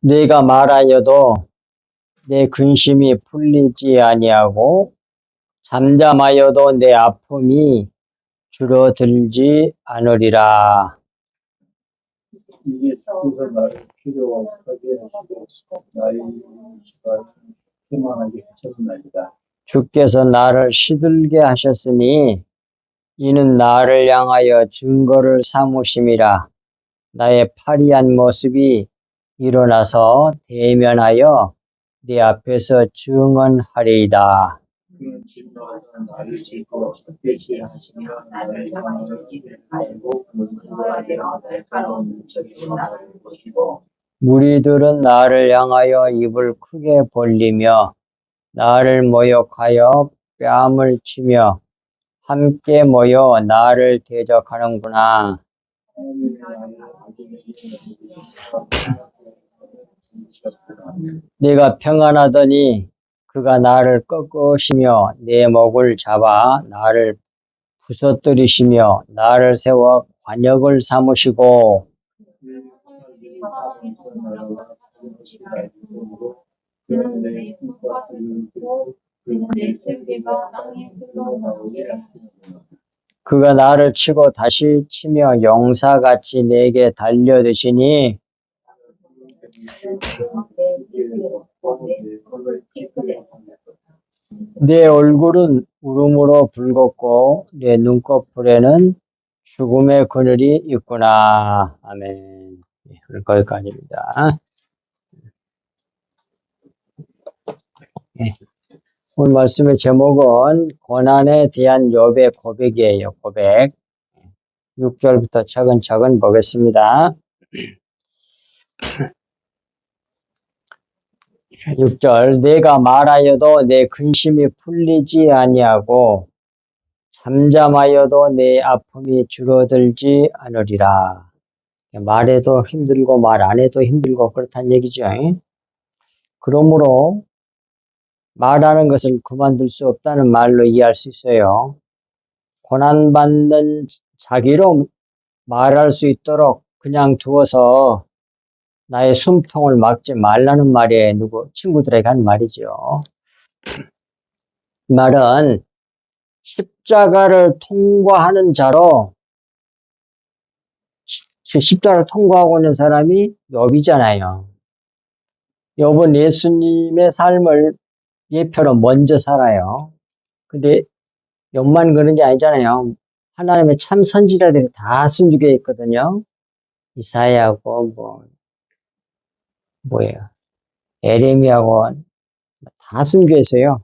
내가 말하여도 내 근심이 풀리지 아니하고 잠잠하여도 내 아픔이 줄어들지 않으리라. 예수께서 나를 필요하게 하시고 나의 일과 희망하게 하셨나이다. 주께서 나를 시들게 하셨으니 이는 나를 향하여 증거를 삼으심이라. 나의 파리한 모습이 일어나서 대면하여 네 앞에서 증언하리이다. 그는 진노하사 나를 짓고 헛되지 하시며 나를 향하여 이를 알고 근심하게 날카로운 눈초리로 나를 보시고 무리들은 나를 향하여 입을 크게 벌리며 나를 모욕하여 뺨을 치며 함께 모여 나를 대적하는구나. 하나님의 나의 악인의 이름을 내가 평안하더니 그가 나를 꺾으시며 내 목을 잡아 나를 부서뜨리시며 나를 세워 관역을 삼으시고 그는 내 흙밭을 뚫고 그는 내 생기가 땅에 흘러나오게 하시는구나. 그가 나를 치고 다시 치며 용사같이 내게 달려드시니 내 얼굴은 울음으로 붉었고 내 눈꺼풀에는 죽음의 그늘이 있구나. 아멘. 오늘 거기까지입니다. 오늘 말씀의 제목은 고난에 대한 욥의 고백이에요. 고백. 6절부터 차근차근 보겠습니다. 6절 내가 말하여도 내 근심이 풀리지 아니하고 잠잠하여도 내 아픔이 줄어들지 않으리라. 말해도 힘들고 말 안 해도 힘들고 그렇다는 얘기죠. 그러므로 말하는 것을 그만둘 수 없다는 말로 이해할 수 있어요. 고난받는 자기로 말할 수 있도록 그냥 두어서 나의 숨통을 막지 말라는 말이에요. 친구들에게 한 말이죠. 이 말은 십자가를 통과하는 자로 십자가를 통과하고 있는 사람이 욥이잖아요. 욥은 예수님의 삶을 예표로 먼저 살아요. 근데 욥만 그런 게 아니잖아요. 하나님의 참 선지자들이 다 순교해 있거든요. 이사야하고 에레미야하고 다 순교했어요.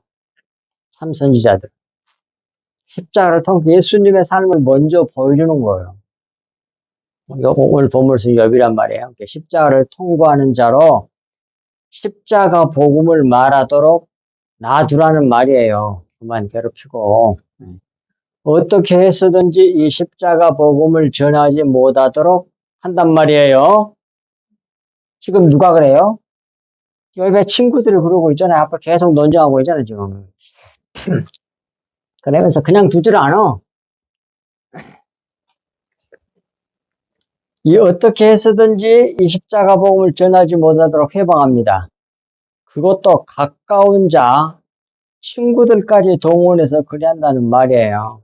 참 선지자들. 십자가를 통해 예수님의 삶을 먼저 보여주는 거예요. 오늘 본문에서 욥이란 말이에요. 십자가를 통과하는 자로 십자가 복음을 말하도록 놔두라는 말이에요. 그만 괴롭히고. 어떻게 해서든지 이 십자가 복음을 전하지 못하도록 한단 말이에요. 지금 누가 그래요? 욥의 친구들이 그러고 있잖아요. 아까 계속 논쟁하고 있잖아요, 지금. 그러면서 그냥 두질 않아. 어떻게 해서든지 이 십자가 복음을 전하지 못하도록 해방합니다. 그것도 가까운 자, 친구들까지 동원해서 그래야 한다는 말이에요.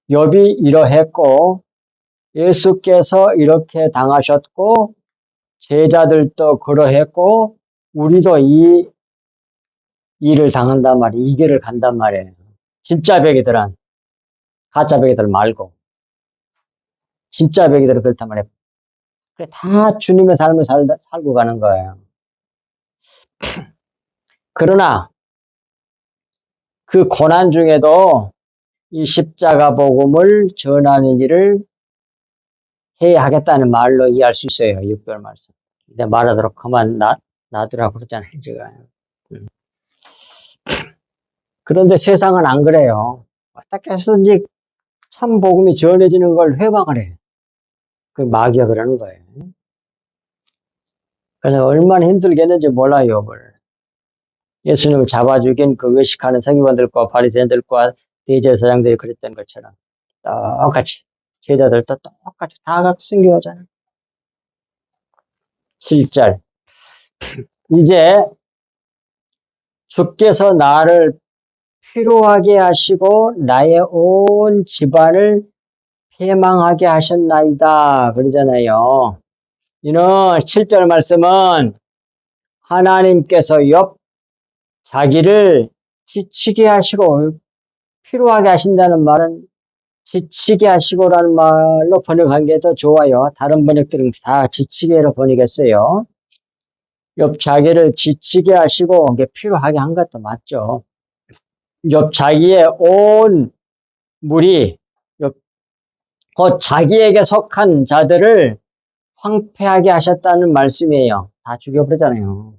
욥이 이러했고 예수께서 이렇게 당하셨고 제자들도 그러했고 우리도 이 일을 당한단 말이에요. 이 길을 간단 말이에요. 진짜 베개들은 가짜 베개들 말고 진짜 베개들은 그렇단 말이에요. 그래, 다 주님의 삶을 살고 가는 거예요. 그러나 그 고난 중에도 이 십자가 복음을 전하는 일을 해야 하겠다는 말로 이해할 수 있어요. 6절 말씀. 근데 말하도록 그만 놔두라고 그러잖아요, 제가. 그런데 세상은 안 그래요. 어떻게 해서든지 참 복음이 전해지는 걸 회방을 해. 그 마귀가 그러는 거예요. 그래서 얼마나 힘들겠는지 몰라요, 욥을. 예수님을 잡아 죽인 그 외식하는 서기관들과 바리새인들과 대제사장들이 그랬던 것처럼 똑같이 제자들도 똑같이 다 순교하잖아요. 7절 이제 주께서 나를 피로하게 하시고 나의 온 집안을 패망하게 하셨나이다. 그러잖아요. 이는 7절 말씀은 하나님께서 자기를 지치게 하시고 피로하게 하신다는 말은 지치게 하시고라는 말로 번역한 게 더 좋아요. 다른 번역들은 다 지치게로 번역했어요. 자기를 지치게 하시고 피로하게 한 것도 맞죠. 자기의 온 무리, 곧 자기에게 속한 자들을 황폐하게 하셨다는 말씀이에요. 다 죽여버리잖아요.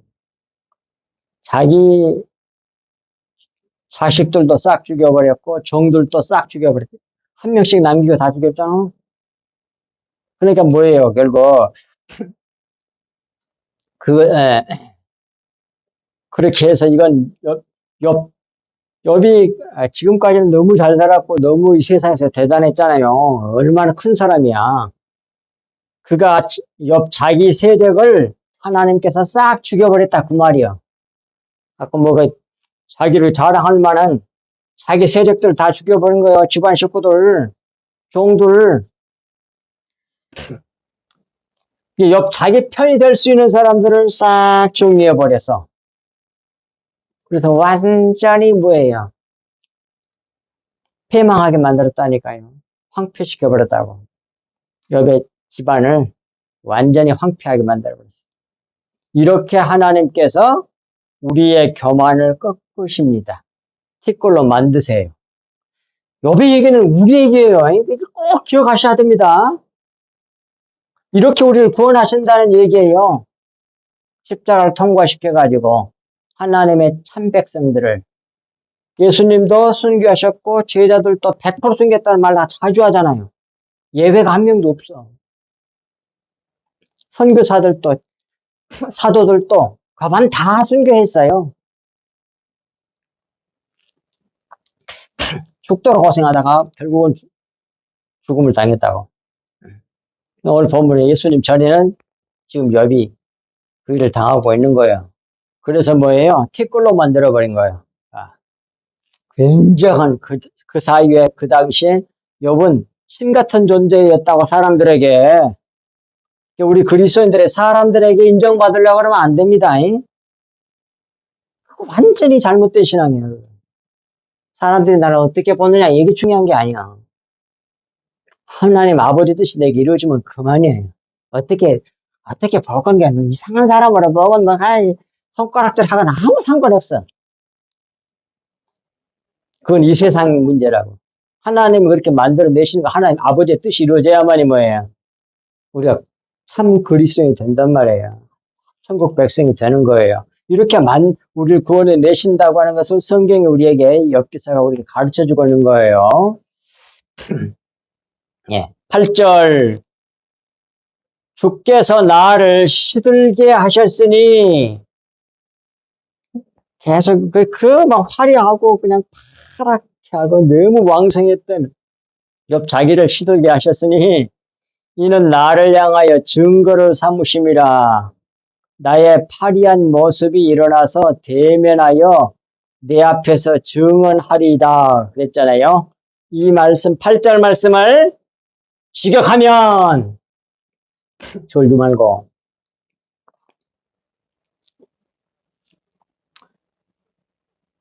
자기 자식들도 싹 죽여버렸고 종들도 싹 죽여버렸고 한 명씩 남기고 다 죽였잖아. 그러니까 뭐예요? 결국 그렇게 해서 이건 욥이 지금까지는 너무 잘 살았고 너무 이 세상에서 대단했잖아요. 얼마나 큰 사람이야. 그가 자기 세력을 하나님께서 싹 죽여버렸다 그 말이야. 아까 자기를 자랑할 만한 자기 세력들 다 죽여버린 거예요. 집안 식구들, 종들. 자기 편이 될 수 있는 사람들을 싹 정리해버렸어. 그래서 완전히 뭐예요? 패망하게 만들었다니까요. 황폐시켜버렸다고. 욥의 집안을 완전히 황폐하게 만들어버렸어요. 이렇게 하나님께서 우리의 교만을 꺾으십니다. 티끌로 만드세요. 욥의 얘기는 우리 얘기예요. 꼭 기억하셔야 됩니다. 이렇게 우리를 구원하신다는 얘기예요. 십자가를 통과시켜가지고 하나님의 참 백성들을 예수님도 순교하셨고 제자들도 100% 순교했다는 말 다 자주 하잖아요. 예외가 한 명도 없어. 선교사들도 사도들도 가만 다 순교했어요. 죽도록 고생하다가 결국은 죽음을 당했다고. 오늘 본문에 예수님 전에는 지금 욥이 그 일을 당하고 있는 거예요. 그래서 뭐예요? 티끌로 만들어버린 거예요. 굉장한 그 사이에 그 당시에 욥은 신 같은 존재였다고 사람들에게, 우리 그리스도인들의 사람들에게 인정받으려고 그러면 안 됩니다. 완전히 잘못된 신앙이에요. 사람들이 나를 어떻게 보느냐 이게 중요한 게 아니야. 하나님 아버지 뜻이 내게 이루어지면 그만이에요. 어떻게 보건 게 이상한 사람으로 먹은 손가락질 하거나 아무 상관없어. 그건 이 세상 문제라고. 하나님이 그렇게 만들어내시는 거 하나님 아버지의 뜻이 이루어져야만이 뭐예요? 우리가 참 그리스도인이 된단 말이에요. 천국 백성이 되는 거예요. 이렇게 우리를 구원해 내신다고 하는 것을 성경이 우리에게 엽기사가 우리에게 가르쳐주고 있는 거예요. 예, 8절 주께서 나를 시들게 하셨으니 계속 막 화려하고 그냥 파랗게 하고 너무 왕성했던 욥 자기를 시들게 하셨으니 이는 나를 향하여 증거를 삼으심이라. 나의 파리한 모습이 일어나서 대면하여 내 앞에서 증언하리이다 그랬잖아요. 이 말씀 8절 말씀을 직역하면 졸지 말고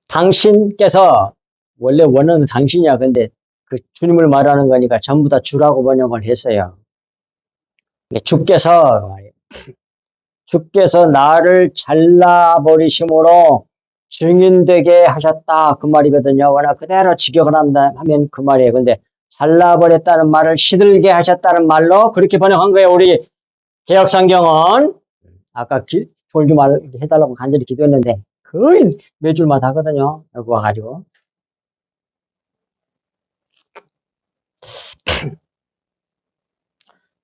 당신께서 원래 원어는 당신이야. 근데 그 주님을 말하는 거니까 전부 다 주라고 번역을 했어요. 주께서 나를 잘라버리심으로 증인되게 하셨다 그 말이거든요. 워낙 그대로 직역을 하면 그 말이에요. 근데 잘라버렸다는 말을 시들게 하셨다는 말로 그렇게 번역한 거예요. 우리 개역성경은 아까 졸지 말 해달라고 간절히 기도했는데 거의 몇 줄마다 하거든요. 여기 와가지고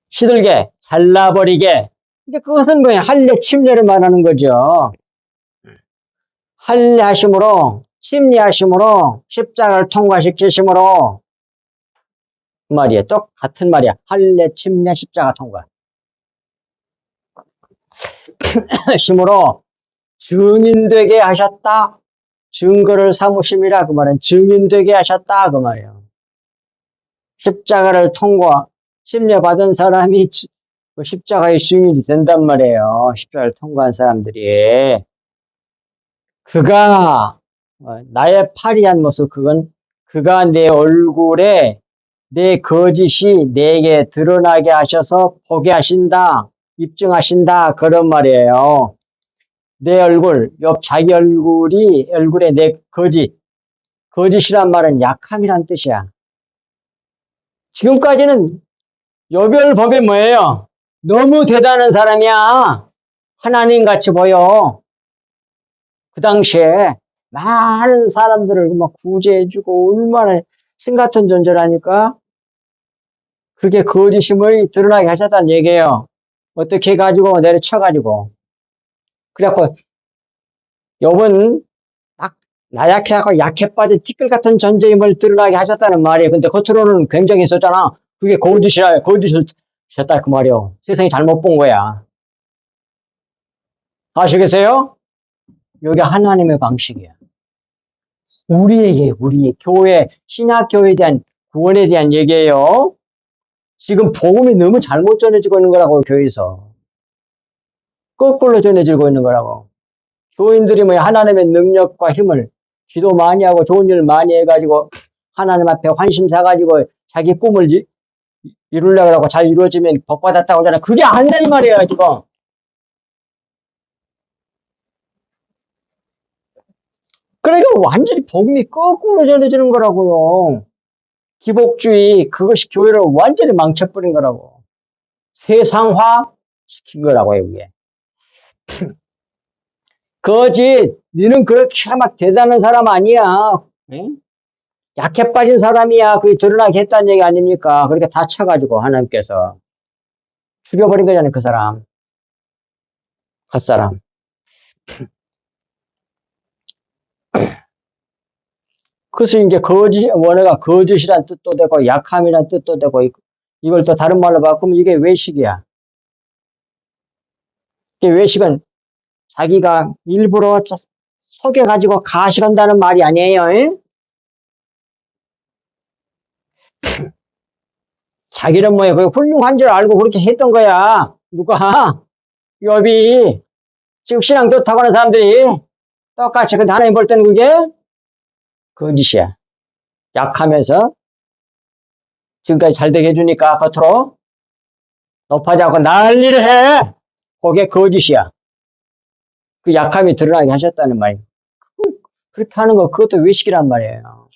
시들게 잘라버리게. 근데 그것은 뭐예요? 할례 침례를 말하는 거죠. 할례하심으로 침례하심으로 십자가를 통과시키심으로 그 말이에요. 똑같은 말이야. 할례 침례 십자가 통과. 심으로 증인되게 하셨다. 증거를 삼으심이라 그 말은 증인되게 하셨다 그 말이에요. 십자가를 심려받은 사람이 십자가의 증인이 된단 말이에요. 십자가를 통과한 사람들이. 그가 나의 파리한 모습, 그가 내 얼굴에 내 거짓이 내게 드러나게 하셔서 보게 하신다, 입증하신다 그런 말이에요. 내 얼굴, 자기 얼굴에 내 거짓이란 말은 약함이란 뜻이야. 지금까지는 욥의 법이 뭐예요? 너무 대단한 사람이야. 하나님 같이 보여. 그 당시에 많은 사람들을 막 구제해주고 얼마나 신 같은 존재라니까. 그게 거짓임을 드러나게 하셨다는 얘기예요. 어떻게 해가지고 내려쳐가지고. 그래갖고 욥은 딱 나약해하고 약해 빠진 티끌 같은 존재임을 드러나게 하셨다는 말이에요. 근데 겉으로는 굉장히 있었잖아. 그게 거짓을 하셨다 그 말이에요. 세상이 잘못 본 거야. 아시겠어요? 이게 하나님의 방식이야. 우리의 교회, 신약교회에 대한 구원에 대한 얘기예요. 지금 복음이 너무 잘못 전해지고 있는 거라고, 교회에서. 거꾸로 전해지고 있는 거라고. 교인들이 하나님의 능력과 힘을 기도 많이 하고 좋은 일 많이 해가지고 하나님 앞에 환심 사가지고 자기 꿈을 이루려고 하고 잘 이루어지면 복 받았다고 하잖아. 그게 아니다 이 말이에요, 지금. 그러니까 완전히 복음이 거꾸로 전해지는 거라고요. 기복주의, 그것이 교회를 완전히 망쳐버린 거라고. 세상화 시킨 거라고요, 이게. 거짓, 너는 그렇게 막 대단한 사람 아니야. 응? 약해 빠진 사람이야. 그게 드러나게 했다는 얘기 아닙니까? 그렇게 다쳐가지고 하나님께서 죽여버린 거잖아요, 그 사람. 갓사람. 그래서 이제 원어가 거짓이란 뜻도 되고 약함이란 뜻도 되고 이걸 또 다른 말로 바꾸면 이게 외식이야. 이게 외식은 자기가 일부러 속여가지고 가식한다는 말이 아니에요. 에? 자기는 그 훌륭한 줄 알고 그렇게 했던 거야. 누가? 욥이. 지금 신앙 좋다고 하는 사람들이 똑같이 근데 하나님 볼 때는 그게 거짓이야. 약하면서 지금까지 잘 되게 해주니까 겉으로 높아지 않고 난리를 해. 그게 거짓이야. 그 약함이 드러나게 하셨다는 말이에요. 그렇게 하는 거 그것도 외식이란 말이에요.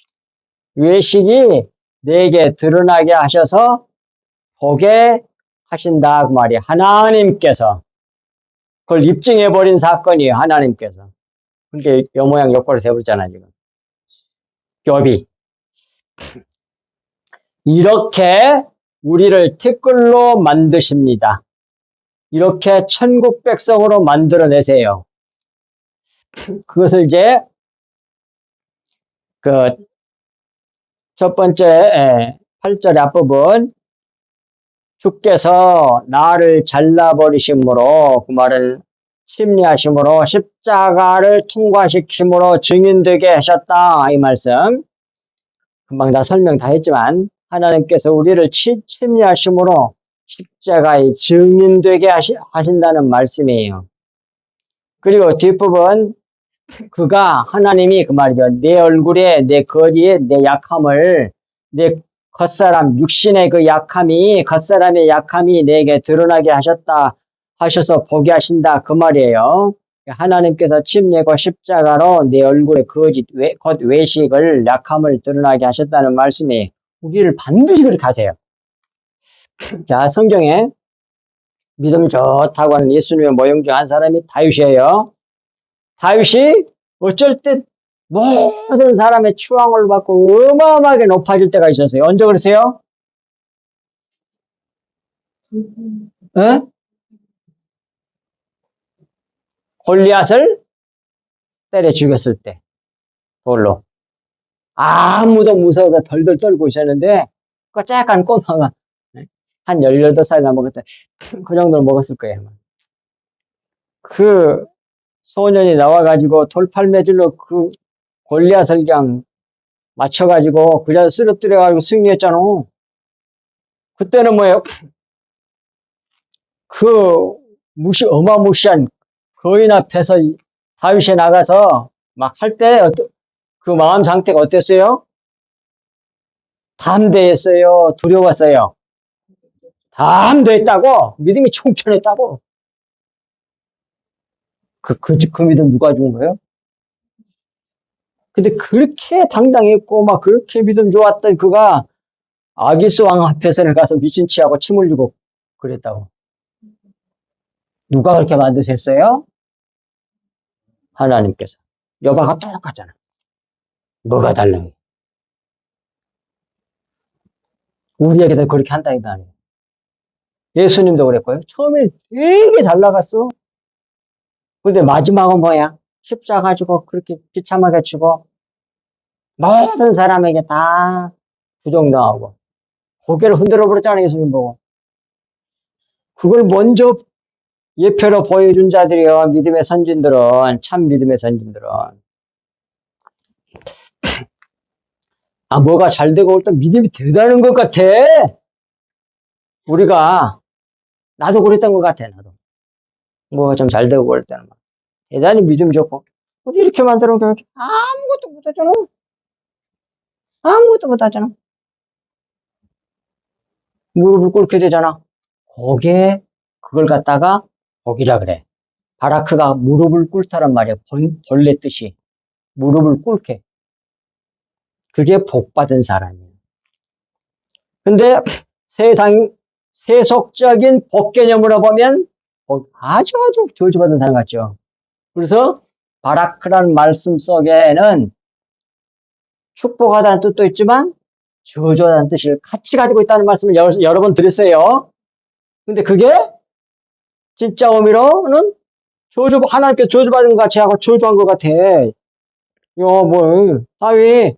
외식이 내게 드러나게 하셔서 보게 하신다 그 말이에요. 하나님께서 그걸 입증해버린 사건이에요. 하나님께서. 그게 요 모양 요꼴을 세버렸잖아 지금. 욥이 이렇게 우리를 티끌로 만드십니다. 이렇게 천국 백성으로 만들어내세요. 그것을 이제 그 첫 번째 8절의 앞부분 주께서 나를 잘라버리심으로 그 말은 심리하심으로 십자가를 통과시킴으로 증인되게 하셨다 이 말씀. 금방 다 설명 다 했지만 하나님께서 우리를 침례하심으로 십자가의 증인되게 하신다는 말씀이에요. 그리고 뒷부분 그가 하나님이 그 말이죠. 내 얼굴에 내 거리에 내 약함을 내 겉사람 육신의 그 약함이 겉사람의 약함이 내게 드러나게 하셔서 보게 하신다 그 말이에요. 하나님께서 침례고 십자가로 내 얼굴에 겉 외식을 약함을 드러나게 하셨다는 말씀이 우리를 반드시 그렇게 하세요. 자, 성경에 믿음 좋다고 하는 예수님의 모형 중 한 사람이 다윗이에요. 다윗이 어쩔 때 모든 사람의 추앙을 받고 어마어마하게 높아질 때가 있었어요. 언제 그랬어요? 어? 골리앗을 때려 죽였을 때 돌로. 아무도 무서워서 덜덜 떨고 있었는데 그 약간 꼬마가 한 18살이나 먹었다. 그 정도는 먹었을 거예요. 그 소년이 나와가지고 돌팔매질로 그 골리앗을 그냥 맞춰가지고 그냥 쓰러뜨려가지고 승리했잖아. 그때는 뭐예요? 그 어마무시한 거인 앞에서 다윗이 나가서 막 할 때 그 마음 상태가 어땠어요? 담대했어요? 두려웠어요? 담대했다고? 믿음이 충천했다고? 그 믿음 누가 준 거예요? 근데 그렇게 당당했고 막 그렇게 믿음 좋았던 그가 아기스 왕 앞에서 가서 미친 치하고 침 흘리고 그랬다고. 누가 그렇게 만드셨어요? 하나님께서. 여바가 똑같잖아. 뭐가 달라요? 우리에게도 그렇게 한다 이 말이에요. 예수님도 그랬고요. 처음에 되게 잘 나갔어. 그런데 마지막은 뭐야? 십자가 지고 그렇게 비참하게 죽어. 모든 사람에게 다 부정당하고 고개를 흔들어 버렸잖아요. 예수님 보고. 그걸 먼저 예표로 보여준 자들이요. 믿음의 선진들은, 참 믿음의 선진들은. 아, 뭐가 잘 되고 일단 믿음이 대단한 것 같아. 우리가, 나도 그랬던 것 같아, 나도. 뭐가 좀 잘 되고 그럴 때는 막. 대단히 믿음 좋고. 어디 이렇게 만들어 놓으면 아무것도 못하잖아. 아무것도 못하잖아. 무릎을 꿇게 되잖아. 그걸 갖다가 복이라 그래. 바라크가 무릎을 꿇다란 말이야. 벌레 뜻이. 무릎을 꿇게. 그게 복 받은 사람이에요. 근데 세속적인 복 개념으로 보면 아주 저주받은 사람 같죠. 그래서 바라크라는 말씀 속에는 축복하다는 뜻도 있지만 저주하다는 뜻을 같이 가지고 있다는 말씀을 여러 번 드렸어요. 근데 그게 진짜 의미로는 하나님께 저주받은 것 같이 하고 저주한 것 같아. 다윗,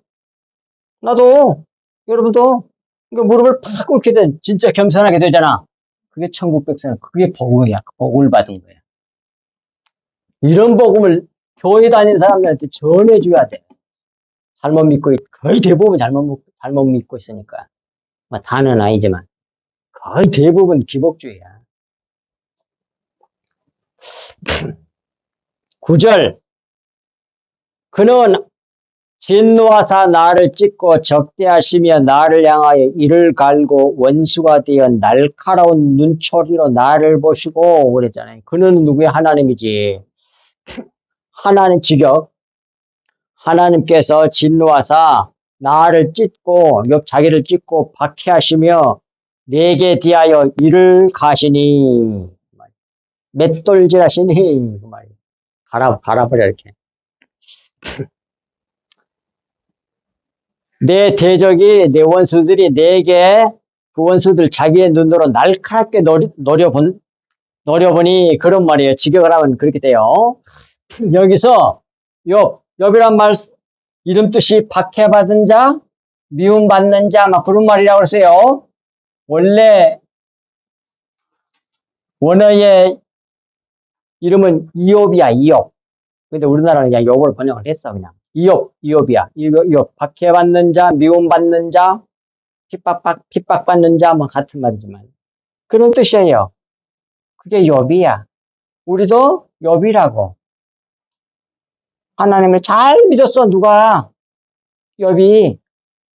나도, 여러분도, 무릎을 팍 꿇게 된, 진짜 겸손하게 되잖아. 그게 천국 백성, 그게 복이야. 복을 받은 거야. 이런 복음을 교회 다니는 사람들한테 전해줘야 돼. 거의 대부분 잘못 믿고 있으니까. 뭐 다는 아니지만, 거의 대부분 기복주의야. 9절. 그는 진노하사 나를 찢고 적대하시며 나를 향하여 이를 갈고 원수가 되어 날카로운 눈초리로 나를 보시고 그랬잖아요. 그는 누구의 하나님이지. 하나님 직역. 하나님께서 진노하사 나를 찢고 자기를 찢고 박해하시며 내게 대하여 이를 가시니 맷돌질하시니 그 말이에요. 갈아버려 이렇게. 내 대적이 내 원수들이 내게 그 원수들 자기의 눈으로 날카롭게 노려보니 그런 말이에요. 직역을 하면 그렇게 돼요. 여기서 욥이란 말 이름 뜻이 박해받은 자, 미움받는 자 막 그런 말이라고 그러세요. 원래 원어의 이름은 이욥이야. 이욥. 근데 우리나라는 그냥 욥을 번역을 했어. 그냥 이욥이야. 이욥 박해받는 자, 미움받는 자, 핍박받는 자, 뭐 같은 말이지만 그런 뜻이에요. 그게 욥이야. 우리도 욥이라고. 하나님을 잘 믿었어. 누가? 욥이.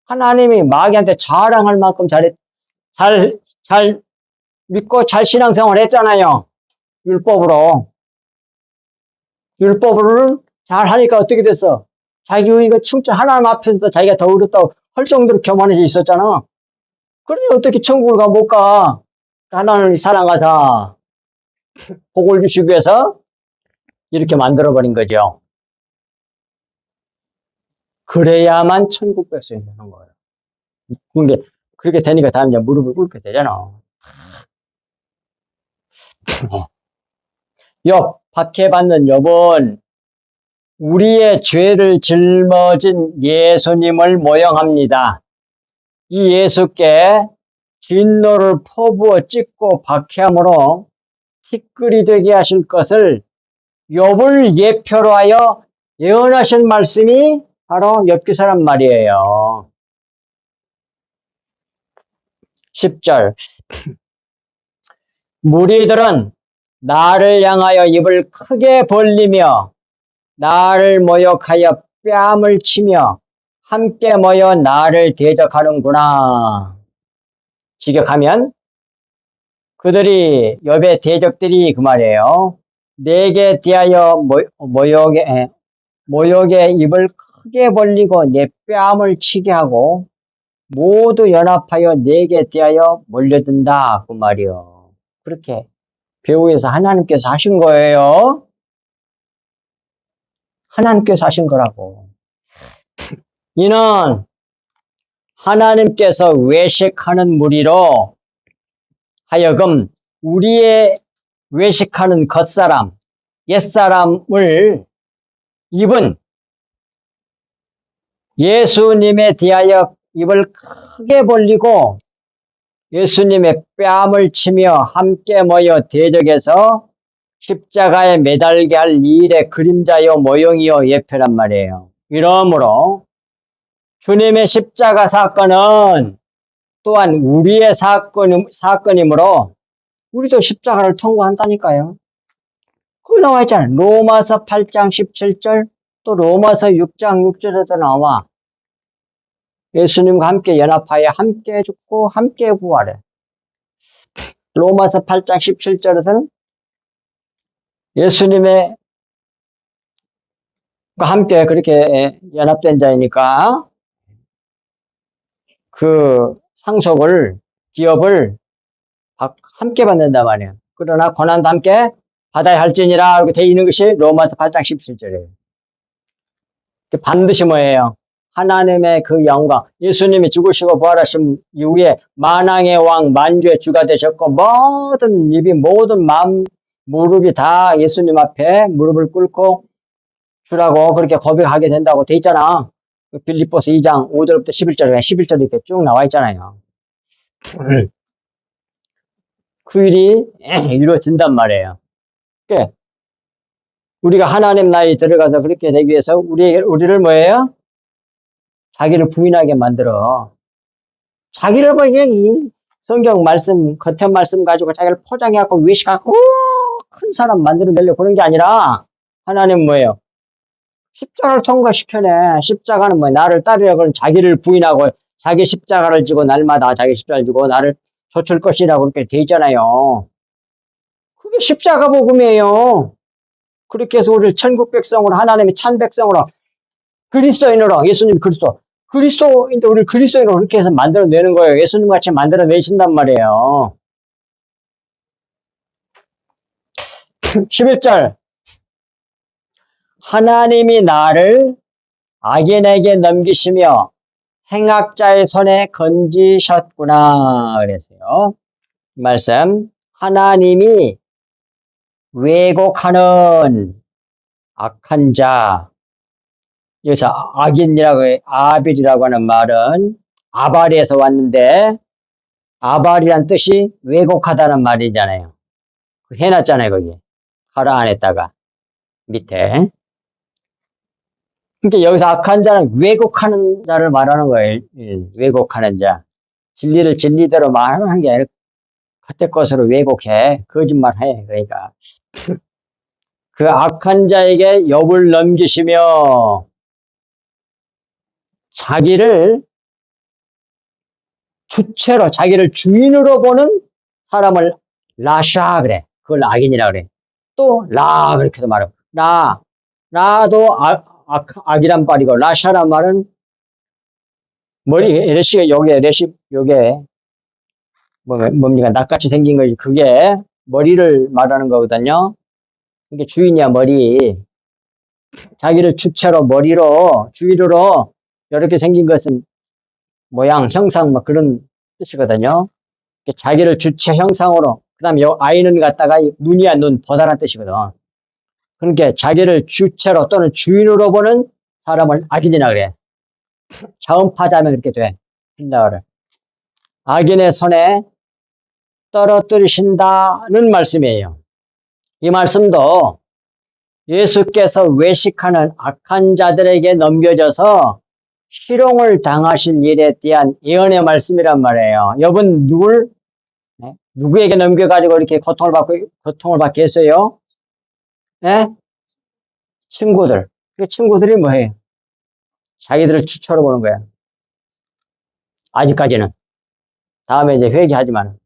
하나님이 마귀한테 자랑할 만큼 잘 믿고 잘 신앙생활 했잖아요. 율법으로. 율법을 잘 하니까 어떻게 됐어? 자기 이거 칭찬 하나님 앞에서도 자기가 더 어렵다고 할 정도로 교만해져 있었잖아. 그래 어떻게 천국을 못 가? 하나님을 사랑하사 복을 주시기 위해서 이렇게 만들어버린 거죠. 그래야만 천국 백성이 되는 거예요. 근데 그렇게 되니까 다음 이제 무릎을 꿇게 되잖아. 박해받는 욥은 우리의 죄를 짊어진 예수님을 모형합니다. 이 예수께 진노를 퍼부어 찢고 박해함으로 티끌이 되게 하실 것을 욥을 예표로 하여 예언하신 말씀이 바로 욥기서란 말이에요. 10절 무리들은 나를 향하여 입을 크게 벌리며 나를 모욕하여 뺨을 치며 함께 모여 나를 대적하는구나. 직역하면 그들이 욥의 대적들이 그 말이에요. 내게 대하여 모욕의 입을 크게 벌리고 내 뺨을 치게 하고 모두 연합하여 내게 대하여 몰려든다 그 말이요. 그렇게 배후에서 하나님께서 하신 거예요. 하나님께서 하신 거라고. 이는 하나님께서 외식하는 무리로 하여금 우리의 외식하는 겉사람, 옛사람을 입은 예수님에 대하여 입을 크게 벌리고 예수님의 뺨을 치며 함께 모여 대적해서 십자가에 매달게 할 일의 그림자요 모형이요 예표란 말이에요. 이러므로 주님의 십자가 사건은 또한 우리의 사건이므로 우리도 십자가를 통과한다니까요. 거기 나와 있잖아요. 로마서 8장 17절 또 로마서 6장 6절에도 나와. 예수님과 함께 연합하여 함께 죽고 함께 부활해. 로마서 8장 17절에서는 예수님의 함께 그렇게 연합된 자이니까 그 상속을, 기업을 함께 받는단 말이에요. 그러나 고난도 함께 받아야 할지니라 이렇게 되어 있는 것이 로마서 8장 17절이에요. 반드시 뭐예요? 하나님의 그 영광, 예수님이 죽으시고 부활하신 이후에 만왕의 왕, 만주의 주가 되셨고 모든 입이 모든 마음, 무릎이 다 예수님 앞에 무릎을 꿇고 주라고 그렇게 고백하게 된다고 돼 있잖아. 빌립보서 2장 5절부터 11절 이렇게 쭉 나와 있잖아요. 그 일이 이루어진단 말이에요. 그러니까 우리가 하나님 나라에 들어가서 그렇게 되기 위해서 우리를 뭐예요? 자기를 부인하게 만들어. 자기를 뭐 이 성경 말씀, 겉에 말씀 가지고 자기를 포장해갖고 외식하고 큰 사람 만들어내려고 그런 게 아니라 하나님 뭐예요? 십자가를 통과시켜내. 십자가는 뭐예요? 나를 따르려 그런 자기를 부인하고 자기 십자가를 지고 날마다 자기 십자가를 지고 나를 좇을 것이라고 그렇게 돼 있잖아요. 그게 십자가 복음이에요. 그렇게 해서 우리를 천국 백성으로 하나님의 참 백성으로 그리스도인으로 예수님 그리스도인데 우리를 그리스도인으로 그렇게 해서 만들어내는 거예요. 예수님 같이 만들어내신단 말이에요. 11절 하나님이 나를 악인에게 넘기시며 행악자의 손에 건지셨구나 그랬어요. 말씀 하나님이 왜곡하는 악한 자 여기서 악인이라고 아벨이라고 하는 말은 아발에서 왔는데 아발이란 뜻이 왜곡하다는 말이잖아요. 해놨잖아요 거기 가라 안에다가 밑에. 그러니까 여기서 악한 자는 왜곡하는 자를 말하는 거예요. 왜곡하는 자. 진리를 진리대로 말하는 게 아니라 겉의 것으로 왜곡해. 거짓말해. 그러니까 그 악한 자에게 욥을 넘기시며 자기를 주체로 자기를 주인으로 보는 사람을 라샤 그래. 그걸 악인이라 그래. 또 라 그렇게도 말하고 라도 악이란 말이고 라샤란 말은 머리 레시가 요게 뭡니까 낫같이 생긴 거지. 그게 머리를 말하는 거거든요. 이게 주인이야 머리. 자기를 주체로 머리로 주위로 이렇게 생긴 것은 모양 형상 뭐 그런 뜻이거든요. 자기를 주체 형상으로 그다음 요 아이는 갖다가 눈이야 눈 보다란 뜻이거든. 그러니까 자기를 주체로 또는 주인으로 보는 사람을 악인이라 그래. 자음파자면 그렇게 돼. 흰나를 악인의 손에 떨어뜨리신다는 말씀이에요. 이 말씀도 예수께서 외식하는 악한 자들에게 넘겨져서 희롱을 당하실 일에 대한 예언의 말씀이란 말이에요. 여러분 누구에게 넘겨가지고 이렇게 고통을 받게 했어요? 네? 친구들. 그 친구들이 뭐예요? 자기들을 추천해 보는 거야. 아직까지는. 다음에 이제 회개하지만.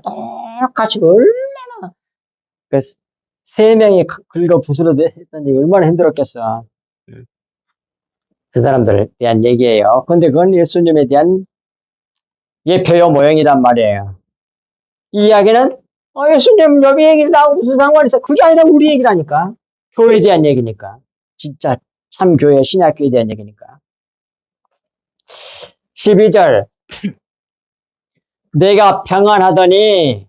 똑같이 얼마나 그 세 명이 긁어 부스러 했던지 얼마나 힘들었겠어. 그 사람들에 대한 얘기예요. 근데 그건 예수님에 대한 예표요 모형이란 말이에요. 이 이야기는 예수님 여기 얘기를 나하고 무슨 상관이 있어? 그게 아니라 우리 얘기라니까. 교회에 대한 얘기니까. 진짜 참 교회 신약교회에 대한 얘기니까. 12절 내가 평안하더니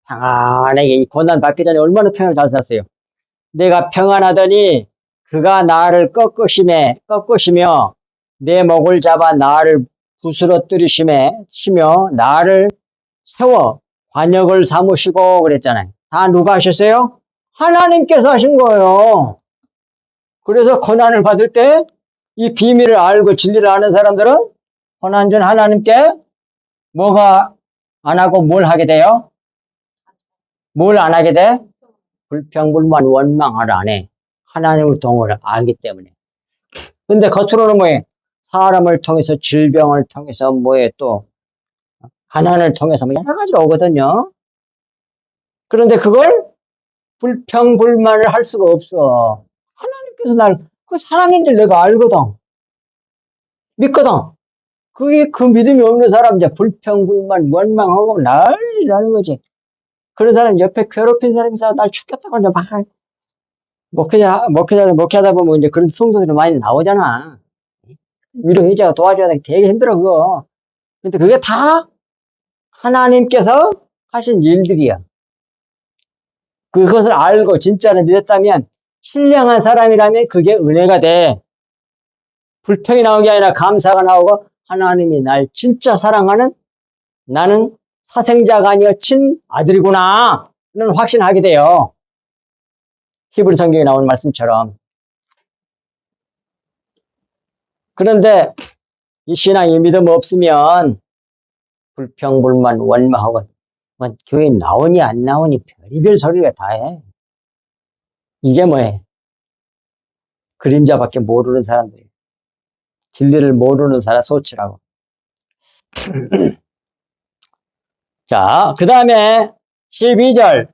평안하게 이 고난 받기 전에 얼마나 평안을 잘 살았어요. 내가 평안하더니 그가 나를 꺾으시며 내 목을 잡아 나를 부스러뜨리시며 나를 세워 관역을 삼으시고 그랬잖아요. 다 누가 하셨어요? 하나님께서 하신 거예요. 그래서 고난을 받을 때 이 비밀을 알고 진리를 아는 사람들은 고난 전 하나님께 뭐가 안 하고 뭘 하게 돼요? 뭘 안 하게 돼? 불평불만 원망을 안 해. 하나님을 통해서 알기 때문에. 근데 겉으로는 뭐해? 사람을 통해서 질병을 통해서 뭐해 또 가난을 통해서 뭐 여러 가지로 오거든요. 그런데 그걸 불평불만을 할 수가 없어. 하나님께서 그 사랑인 줄 내가 알거든. 믿거든. 그게 그 믿음이 없는 사람 이제 불평불만 원망하고 난리라는 거지. 그런 사람 옆에 괴롭힌 사람이 있어 날 죽겠다고 이제 막 목회하다 보면 이제 그런 성도들이 많이 나오잖아. 위로해줘야 도와줘야 되게 힘들어 그거. 근데 그게 다 하나님께서 하신 일들이야. 그것을 알고 진짜로 믿었다면 신령한 사람이라면 그게 은혜가 돼. 불평이 나온 게 아니라 감사가 나오고 하나님이 날 진짜 사랑하는 나는 사생자가 아니여 친아들이구나 는 확신하게 돼요. 히브리 성경에 나오는 말씀처럼. 그런데 이 신앙이 믿음 없으면 불평불만 원망하고 교회 나오니 안 나오니 별의별 소리를 다 해. 이게 뭐해? 그림자밖에 모르는 사람들이에요. 진리를 모르는 사람 소치라고. 자, 그 다음에 12절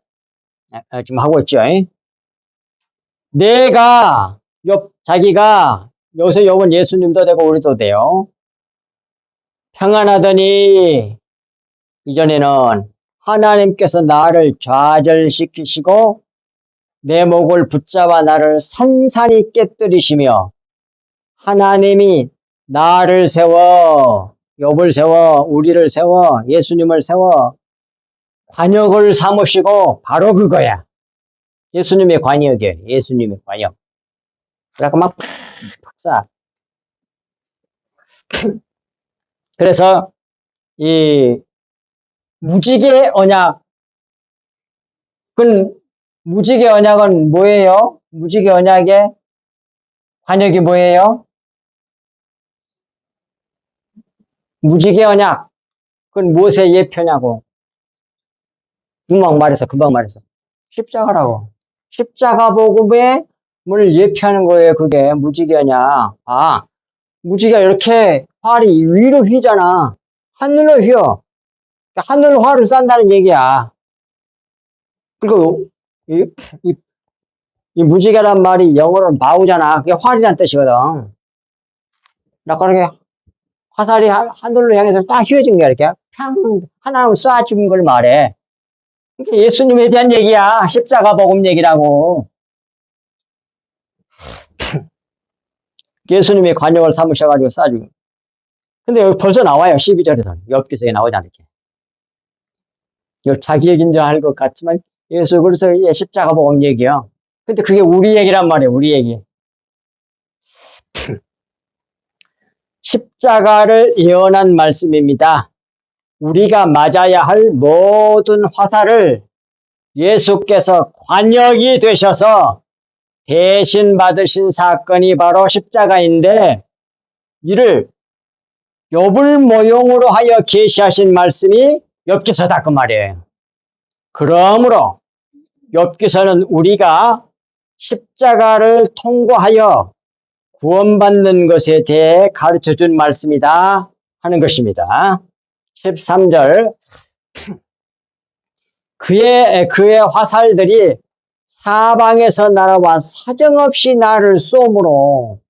지금 하고 있죠. 자기가 여기서 요번 예수님도 되고 우리도 돼요. 평안하더니 이전에는 하나님께서 나를 좌절시키시고 내 목을 붙잡아 나를 산산히 깨뜨리시며 하나님이 나를 세워 욥을 세워 우리를 세워 예수님을 세워 관역을 삼으시고 바로 그거야. 예수님의 관역이에요. 예수님의 관역. 그래서 막 박사. 그래서 이 무지개 언약 무지개 언약은 뭐예요? 무지개 언약의 관역이 뭐예요? 무지개 언약. 그건 무엇의 예표냐고. 금방 말해서. 십자가라고. 십자가 복음의 뭘 예표하는 거예요. 그게 무지개 언약. 무지개가 이렇게 활이 위로 휘잖아. 하늘로 휘어. 하늘로 활을 싼다는 얘기야. 그리고 이 무지개란 말이 영어로는 바우잖아. 그게 활이란 뜻이거든. 그러니까 이렇게 화살이 하늘로 향해서 딱 휘어진 거야. 이렇게 하나님을 쏴준 걸 말해. 그러니까 예수님에 대한 얘기야. 십자가 복음 얘기라고. 예수님의 관역을 삼으셔가지고 쏴주고. 근데 여기 벌써 나와요. 12절에서. 엽기서에 나오잖아. 이렇게. 자기 얘기인 줄 알 것 같지만 예수 그리스도의 십자가 복음 얘기야. 근데 그게 우리 얘기란 말이에요. 우리 얘기. 십자가를 예언한 말씀입니다. 우리가 맞아야 할 모든 화살을 예수께서 관역이 되셔서 대신 받으신 사건이 바로 십자가인데 이를 욥을 모형으로 하여 계시하신 말씀이 욥기서다 그 말이에요. 그러므로 욥기서는 우리가 십자가를 통과하여 구원받는 것에 대해 가르쳐준 말씀이다 하는 것입니다. 13절 그의 화살들이 사방에서 날아와 사정없이 나를 쏘므로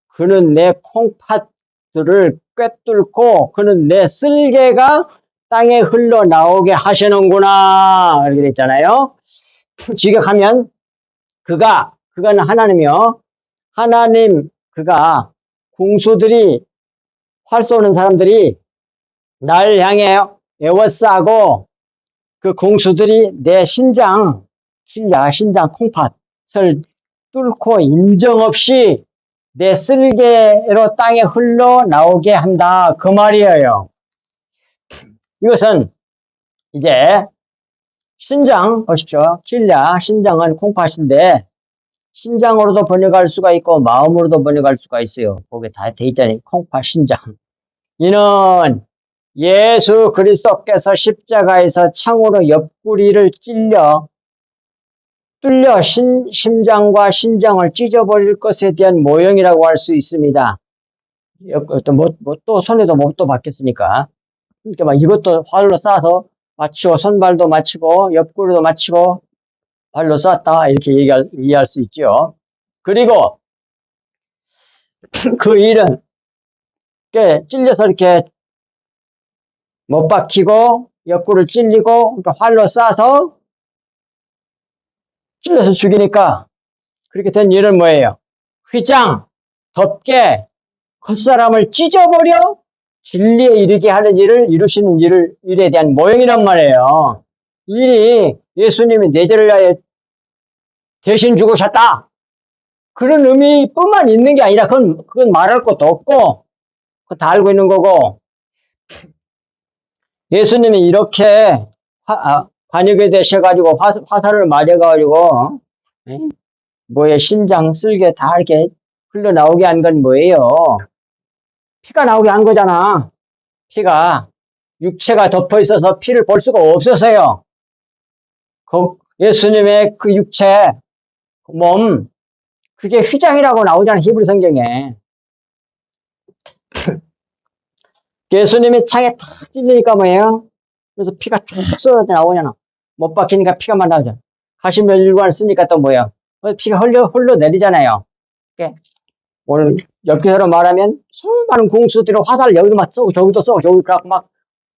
그는 내 콩팥들을 꿰뚫고 그는 내 쓸개가 땅에 흘러나오게 하시는구나 이렇게 됐잖아요. 직역하면 그는 하나님이요. 하나님 그가 궁수들이 활 쏘는 사람들이 날 향해 에워싸고 그 궁수들이 내 신장 콩팥을 뚫고 인정없이 내 쓸개로 땅에 흘러나오게 한다 그 말이에요. 이것은 이제 신장 보십시오. 신장은 콩팥인데 신장으로도 번역할 수가 있고 마음으로도 번역할 수가 있어요. 거기에 다 돼 있잖아요. 콩팥 신장. 이는 예수 그리스도께서 십자가에서 창으로 옆구리를 뚫려 심장과 신장을 찢어버릴 것에 대한 모형이라고 할 수 있습니다. 또 손에도 못도 박혔으니까. 그러니까 막 이것도 활로 쏴서 맞추고 손발도 맞추고 옆구리도 맞추고 발로 쐈다 이렇게 이해할 수 있죠. 그리고 그 일은 찔려서 이렇게 못 박히고 옆구리를 찔리고 그러니까 활로 쏴서 찔려서 죽이니까 그렇게 된 일은 뭐예요? 휘장, 덮개, 겉사람을 찢어버려 진리에 이르게 하는 일을 이루시는 일에 대한 모형이란 말이에요. 일이 예수님이 내 죄를 위하여 대신 죽으셨다. 그런 의미뿐만 있는 게 아니라 그건 말할 것도 없고 그거 다 알고 있는 거고 예수님이 이렇게 관역이 되셔가지고 화살을 맞아가지고 뭐에 심장 쓸개 다 이렇게 흘러나오게 한 건 뭐예요? 피가 나오게 한 거잖아. 피가 육체가 덮어 있어서 피를 볼 수가 없어서요. 예수님의 그 육체 몸 그게 휘장이라고 나오잖아. 히브리 성경에. 예수님이 창에 탁 찔리니까 뭐예요? 그래서 피가 쭉 쏟아 나오잖아. 못 박히니까 피가만 나오잖아. 가시면류관을 쓰니까 또 뭐예요? 피가 흘러내리잖아요. 오늘 엽기서로 말하면 수많은 궁수들이 화살을 여기도 막 쏘고 저기도 쏘고 저기 막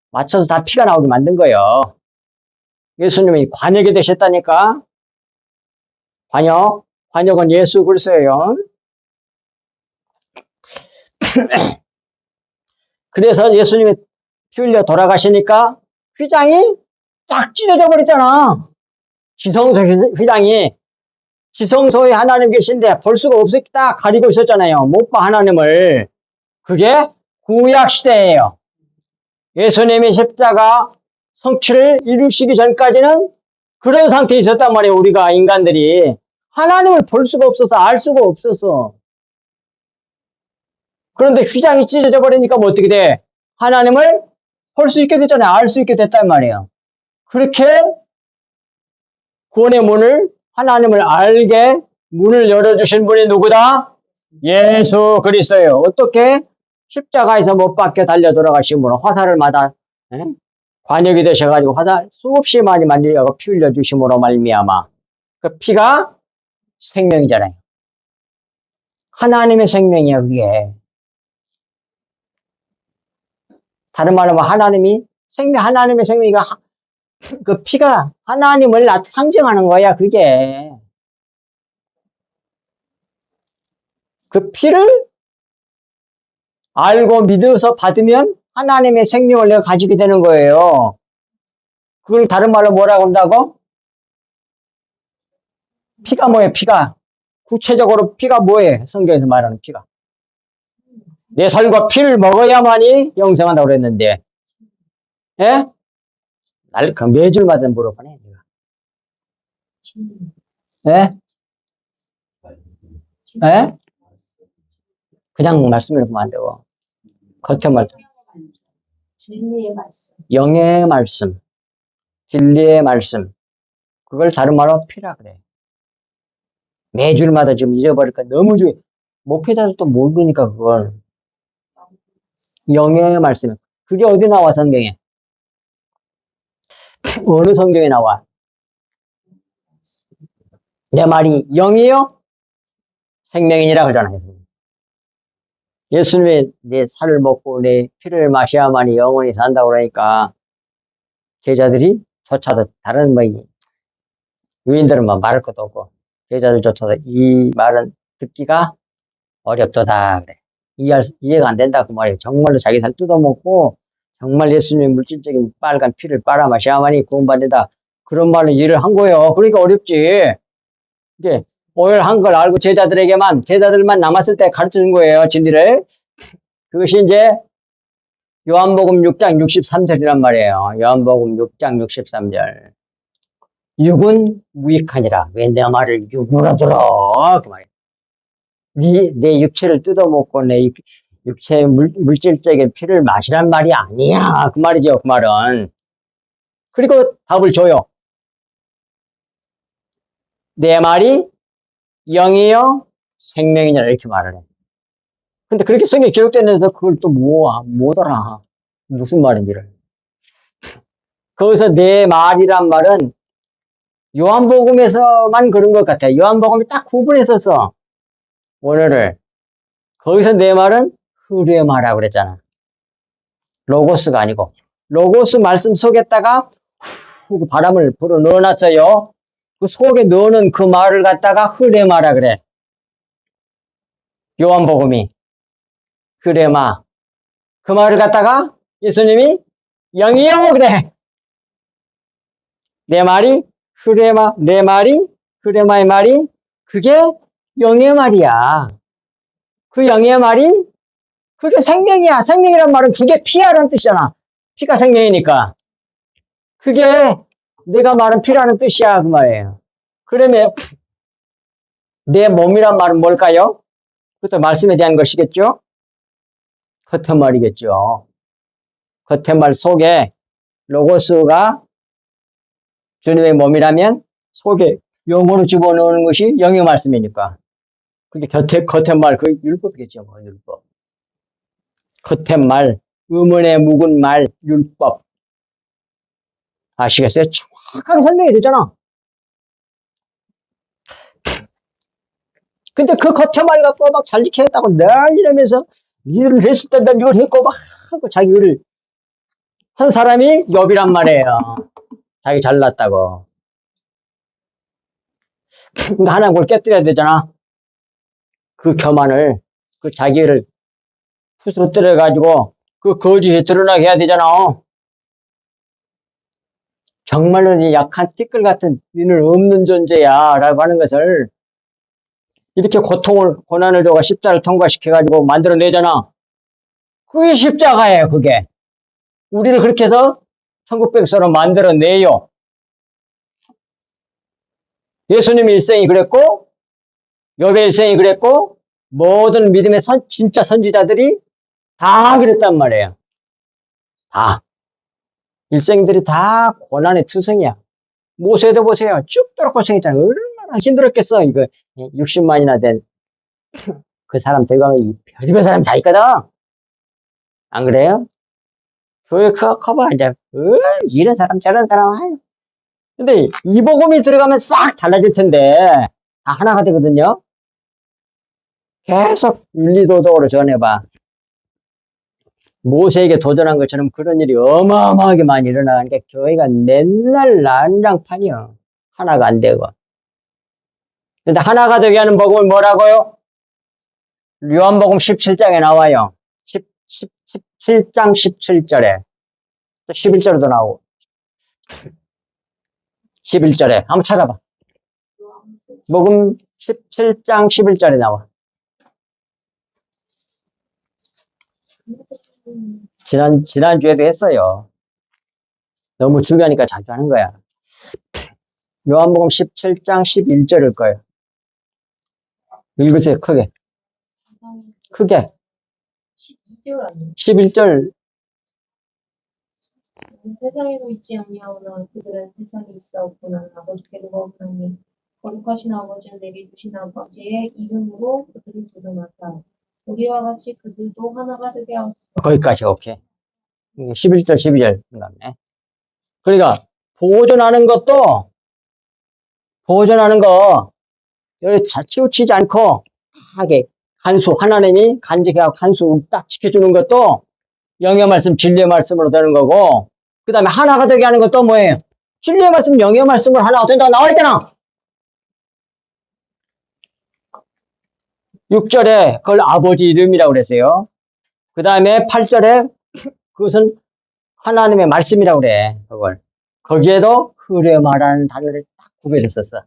맞춰서 다 피가 나오게 만든 거예요. 예수님이 관역이 되셨다니까. 관역은 예수 그리스도예요. 그래서 예수님이 피 흘려 돌아가시니까 휘장이 쫙 찢어져 버렸잖아. 지성소 휘장이. 지성소에 하나님 계신데 볼 수가 없었다 가리고 있었잖아요. 못 봐 하나님을. 그게 구약시대예요. 예수님이 십자가 성취를 이루시기 전까지는 그런 상태에 있었단 말이에요. 우리가 인간들이. 하나님을 볼 수가 없어서 알 수가 없어서. 그런데 휘장이 찢어져 버리니까 뭐 어떻게 돼? 하나님을 볼 수 있게 됐잖아요. 알 수 있게 됐단 말이에요. 그렇게 구원의 문을 하나님을 알게 문을 열어주신 분이 누구다? 예수 그리스도예요. 어떻게? 십자가에서 못 박혀 달려 돌아가심으로 화살을 맞아 관역이 되셔가지고 화살 수없이 많이 만들려고 피 흘려주심으로 말미암아 그 피가 생명이잖아요. 하나님의 생명이야 그게. 다른 말로 하면 하나님의 생명이가 그 피가 하나님을 상징하는 거야 그게. 그 피를 알고 믿어서 받으면 하나님의 생명을 내가 가지게 되는 거예요. 그걸 다른 말로 뭐라고 한다고? 피가 뭐예요? 피가. 구체적으로 피가 뭐예요? 성경에서 말하는 피가. 내 살과 피를 먹어야만이 영생한다고 그랬는데 예? 날 그 매주마다 물어보네. 예? 예? 그냥 말씀을 보면 안 되고. 겉에 말, 진리의 말씀. 영의 말씀, 진리의 말씀. 그걸 다른 말로 피라 그래. 매 줄마다 지금 잊어버릴까 너무 중요해. 목회자들도 모르니까 그걸. 영의 말씀. 그게 어디 나와, 성경에? 어느 성경에 나와? 내 말이 영이요? 생명이니라 그러잖아요. 예수님이 내 살을 먹고 내 피를 마셔야만이 영원히 산다고 그러니까 제자들이 조차도 다른 뭐 유인들은 뭐 말할 것도 없고 제자들조차도 이 말은 듣기가 어렵도다 그래. 이해가 안 된다 그 말이에요. 정말로 자기 살 뜯어먹고 정말 예수님의 물질적인 빨간 피를 빨아 마셔야만이 구원받는다. 그런 말로 이해를 한 거예요. 그러니까 어렵지. 이게 오열한 걸 알고 제자들만 남았을 때 가르쳐 준 거예요. 진리를. 그것이 이제 요한복음 6장 63절이란 말이에요. 요한복음 6장 63절. 육은 무익하니라. 왜 내 말을 육으로 들어? 그 말이에요. 내 육체를 뜯어먹고 내 육체의 물질적인 피를 마시란 말이 아니야. 그 말이죠. 그 말은. 그리고 답을 줘요. 내 말이 영이요 생명이냐 이렇게 말을 해. 근데 그렇게 성경에 기록되는데도 그걸 또 못 알아. 무슨 말인지를. 거기서 내 말이란 말은 요한복음에서만 그런 것 같아. 요한복음이 딱 구분해서 써. 원어를. 거기서 내 말은 흐레마라고 그랬잖아. 로고스가 아니고. 로고스 말씀 속에다가 그 바람을 불어 넣어놨어요. 그 속에 넣는 그 말을 갖다가 흐레마라 그래. 요한복음이. 흐레마. 그 말을 갖다가 예수님이 영이요 그래. 내 말이 흐레마, 내 말이 흐레마의 말이 그게 영의 말이야. 그 영의 말이 그게 생명이야. 생명이란 말은 그게 피야라는 뜻이잖아. 피가 생명이니까. 그게 내가 말한 피라는 뜻이야 그 말이에요. 그러면 내 몸이란 말은 뭘까요? 그것도 말씀에 대한 것이겠죠? 겉의 말이겠죠. 겉의 말 속에 로고스가 주님의 몸이라면 속에 영으로 집어넣는 것이 영의 말씀이니까. 그게 겉의 말, 그 율법이겠죠, 뭐, 율법. 겉의 말, 의문에 묵은 말, 율법. 아시겠어요? 정확하게 설명이 되잖아. 근데 그 겉의 말 갖고 막 잘 지켜야겠다고 난리라면서 일을 했을 때 난 이걸 했고 막 하고 자기 일을 한 사람이 욥이란 말이에요. 자기 잘났다고. 그러니까 하나님 그걸 깨뜨려야 되잖아. 그 교만을, 그 자기를 푸스로 때려가지고 그 거짓이 드러나게 해야 되잖아. 정말로 이 약한 티끌 같은 너는 없는 존재야 라고 하는 것을 이렇게 고난을 줘가 십자를 통과시켜가지고 만들어내잖아. 그게 십자가예요, 그게. 우리를 그렇게 해서 천국 백성으로 만들어내요. 예수님의 일생이 그랬고, 욥의 일생이 그랬고, 모든 믿음의 진짜 선지자들이 다 그랬단 말이에요. 다. 일생들이 다 고난의 투성이야. 모세도 보세요. 죽도록 고생했잖아요. 얼마나 힘들었겠어. 이거 60만이나 된 그 사람 대강에 별의별 사람 다 있거든. 안 그래요? 교회 커봐 이제 이런 사람 저런 사람. 아유. 근데 이 복음이 들어가면 싹 달라질 텐데 다 하나가 되거든요. 계속 윤리도덕으로 전해봐. 모세에게 도전한 것처럼 그런 일이 어마어마하게 많이 일어나니까 교회가 맨날 난장판이요. 하나가 안 되고. 근데 하나가 되게 하는 복음은 뭐라고요? 요한복음 17장에 나와요. 17장 17절에. 또 11절에도 나오고. 11절에. 한번 찾아봐. 복음 17장 11절에 나와. 지난주에도 했어요. 너무 중요하니까 자주 하는 거야. 요한복음 17장 11절일 거예요. 읽으세요. 크게. 크게. 12절 아니에요? 11절. 세상에도 있지 아니하오나 그들은 세상에 있사옵고는 아버지께로 거룩하니 거룩하신 아버지는 내게 주신 아버지의 이름으로 그들을 부르나다. 우리와 같이 그들도 하나가 되게 하옵소서. 거기까지, 오케이. 11절, 12절. 그다음에. 그러니까, 보존하는 거, 여기 치우치지 않고, 하게, 하나님이 간직해갖고 간수 딱 지켜주는 것도 영의 말씀, 진리의 말씀으로 되는 거고, 그 다음에 하나가 되게 하는 것도 뭐예요? 진리의 말씀, 영의 말씀으로 하나가 된다고 나와 있잖아! 6절에 그걸 아버지 이름이라고 그랬어요. 그 다음에 8절에 그것은 하나님의 말씀이라고 그래, 그걸. 거기에도 흐려 말하는 단어를 딱 구별했었어.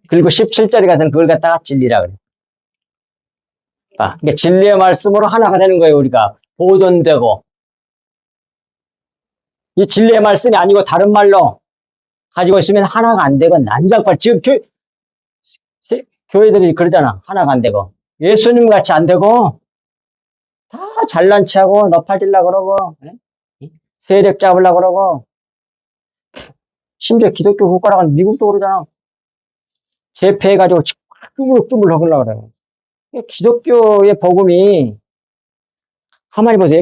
그리고 17절에 가서는 그걸 갖다가 진리라고 그래. 그러니까 진리의 말씀으로 하나가 되는 거예요, 우리가. 보존되고. 이 진리의 말씀이 아니고 다른 말로 가지고 있으면 하나가 안 되고 난장판. 지금 교회들이 그러잖아. 하나가 안 되고. 예수님 같이 안 되고 다 잘난 체하고 너팔질라 그러고 세력 잡으려 그러고 심지어 기독교 국가라고 하는 미국도 그러잖아. 재패해가지고 주물럭주물럭 하려고 그래요. 기독교의 복음이 가만히 보세요.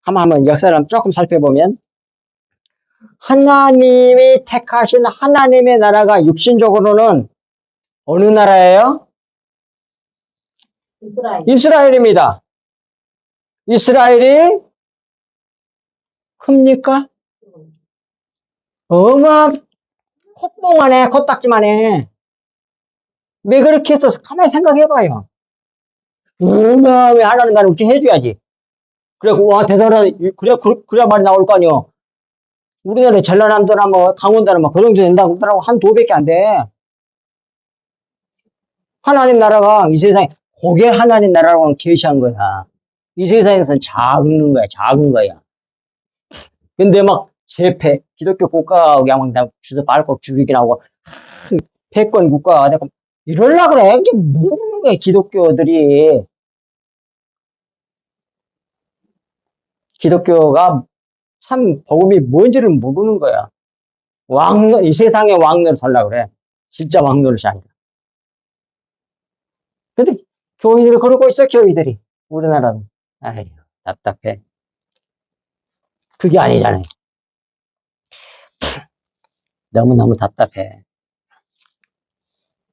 한번 역사를 조금 살펴보면 하나님이 택하신 하나님의 나라가 육신적으로는 어느 나라예요? 이스라엘입니다. 이스라엘이 큽니까? 콧봉하네, 코딱지만해. 왜 그렇게 했어? 가만히 생각해봐요. 왜 하나님 나를 이렇게 해줘야지. 그래, 와, 대단하다. 그래야 말이 나올 거 아니요. 우리나라에 전라남도나 뭐, 강원도나 뭐, 그 정도 된다고 그러더라고. 한 2배밖에 안 돼. 하나님 나라가 이 세상에, 그게 하나님 나라라고 계시한 거야. 이 세상에서는 작은 거야. 근데 막, 재패, 기독교 국가가 그냥 막 주소 밟고 죽이긴 하고, 패권 국가가 되고, 이럴라 그래. 이게 모르는 거야, 기독교들이. 기독교가 참 복음이 뭔지를 모르는 거야. 이 세상의 왕노를 살려고 그래. 진짜 왕노릇이 아니라. 근데 교인들이 그러고 있어, 교인들이. 우리나라는. 아휴, 답답해. 그게 아니잖아요. 너무너무 답답해.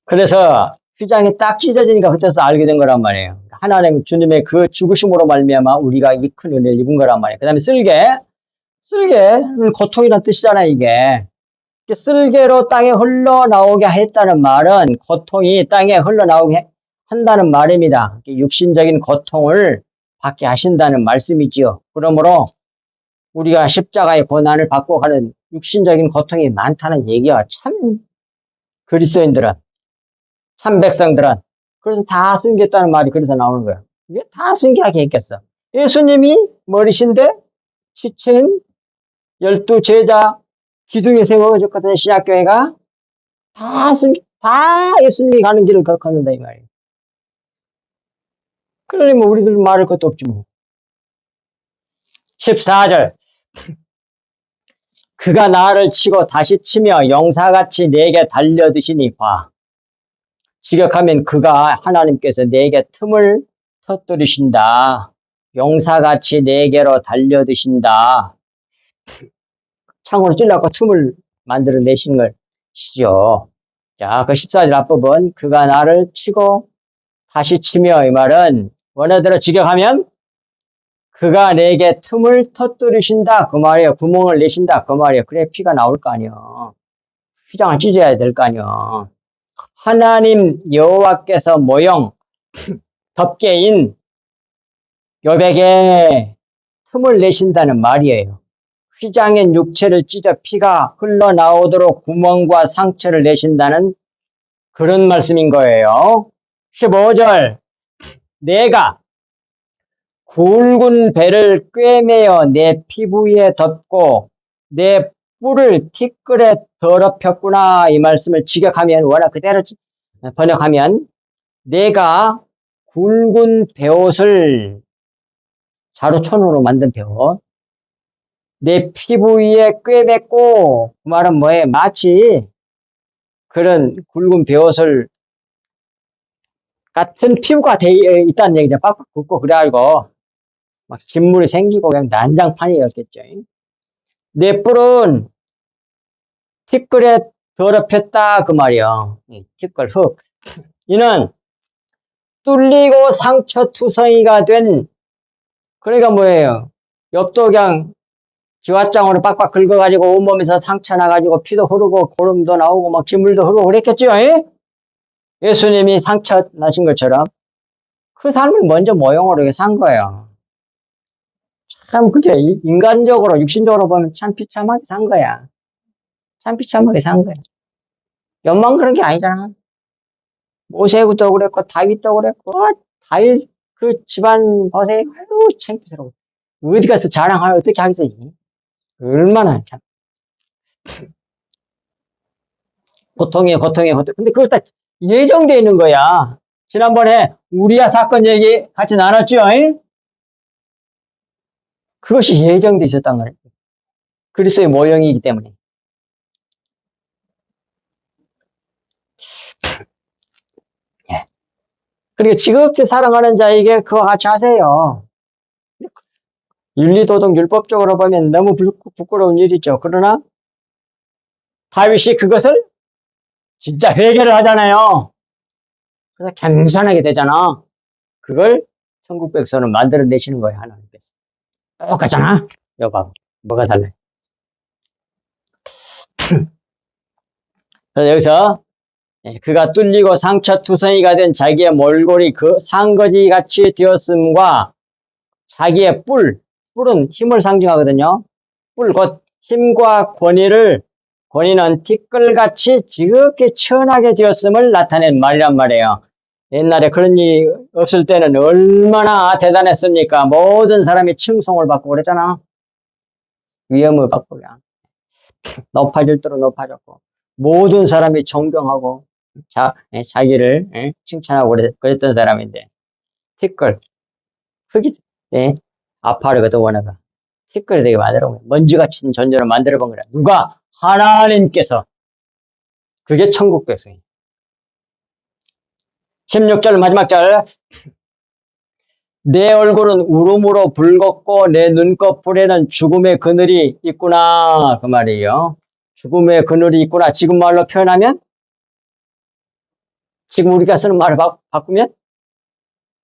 그래서 휘장이 딱 찢어지니까 그때부터 알게 된 거란 말이에요. 하나님 주님의 그 죽으심으로 말미암아 우리가 이 큰 은혜를 입은 거란 말이에요. 그 다음에 쓸개는 고통이란 뜻이잖아요, 이게. 쓸개로 땅에 흘러나오게 했다는 말은 고통이 땅에 흘러나오게 한다는 말입니다. 육신적인 고통을 받게 하신다는 말씀이지요. 그러므로 우리가 십자가의 고난을 받고 가는 육신적인 고통이 많다는 얘기야. 참 그리스도인들은, 참 백성들은. 그래서 다 숨겼다는 말이 그래서 나오는 거야. 왜 다 숨기하게 했겠어? 예수님이 머리신데 지체인 12제자 기둥에 세워졌거든요. 신약교회가 다 예수님이 가는 길을 걷는다 이 말이에요. 그러니 뭐 우리들 말할 것도 없지 뭐. 14절 그가 나를 치고 다시 치며 용사같이 내게 달려드시니 봐. 직역하면 그가 하나님께서 내게 틈을 터뜨리신다. 용사같이 내게로 달려드신다. 창으로 찔러갖고 틈을 만들어내신 것이죠. 자, 그 14절 앞부분 그가 나를 치고 다시 치며 이 말은 원어대로 직역하면 그가 내게 틈을 터뜨리신다 그 말이에요. 구멍을 내신다 그 말이에요. 그래 피가 나올 거 아니에요. 휘장을 찢어야 될 거 아니에요. 하나님 여호와께서 모형 덮개인 여백에 틈을 내신다는 말이에요. 휘장의 육체를 찢어 피가 흘러나오도록 구멍과 상처를 내신다는 그런 말씀인 거예요. 15절 내가 굵은 배를 꿰매어 내 피부에 덮고 내 뿔을 티끌에 더럽혔구나. 이 말씀을 직역하면, 워낙 그대로 번역하면, 내가 굵은 베옷을 자루천으로 만든 베옷, 내 피부 위에 꿰맸고, 그 말은 뭐예요? 마치 그런 굵은 베옷을 같은 피부가 돼 있다는 얘기죠. 빡빡 굵고 그래가지고 막 진물이 생기고 그냥 난장판이었겠죠. 내 뿔은 티끌에 더럽혔다 그 말이요. 티끌 흙. 이는 뚫리고 상처투성이가 된, 그러니까 뭐예요? 엽도 그냥 기왓장으로 빡빡 긁어가지고 온몸에서 상처 나가지고 피도 흐르고 고름도 나오고 막 진물도 흐르고 그랬겠죠. 예수님이 상처 나신 것처럼 그 삶을 먼저 모형으로 이렇게 산 거예요. 참 그게 인간적으로 육신적으로 보면 참 비참하게 산 거야. 참 비참하게 산 거야. 연만 그런 게 아니잖아. 모세도 그랬고 다윗도 그랬고 다윗 그 집안 보세요. 아유 창피스러워. 어디 가서 자랑할 어떻게 하겠어. 얼마나 참 고통에 고통에 고통. 근데 그걸 다 예정돼 있는 거야. 지난번에 우리야 사건 얘기 같이 나눴죠. 그것이 예정돼 있었단 말이에요. 그리스도의 모형이기 때문에. 예. 그리고 지극히 사랑하는 자에게 그와 같이 하세요. 윤리도덕 율법적으로 보면 너무 부끄러운 일이죠. 그러나 다윗이 그것을 진짜 회개를 하잖아요. 그래서 겸손하게 되잖아. 그걸 천국 백성은 만들어내시는 거예요. 하나님께서. 똑같잖아. 여봐, 뭐가 달라요? 그래서 여기서 그가 뚫리고 상처투성이가 된 자기의 몰골이 그 상거지 같이 되었음과 자기의 뿔은 힘을 상징하거든요. 뿔, 곧 힘과 권위는 티끌같이 지극히 천하게 되었음을 나타낸 말이란 말이에요. 옛날에 그런 일이 없을 때는 얼마나 대단했습니까? 모든 사람이 칭송을 받고 그랬잖아. 위엄을 받고 그냥 높아질 대로 높아졌고 모든 사람이 존경하고 자기를 칭찬하고 그랬던 사람인데 티끌, 흙이 아파르거든 원어가. 티끌이 되게 만들어 본 거야. 먼지같이 존재를 만들어 본 거야. 누가? 하나님께서. 그게 천국 백성이에요. 16절 마지막 절. 내 얼굴은 울음으로 붉었고 내 눈꺼풀에는 죽음의 그늘이 있구나. 그 말이에요. 죽음의 그늘이 있구나. 지금 말로 표현하면 지금 우리가 쓰는 말을 바꾸면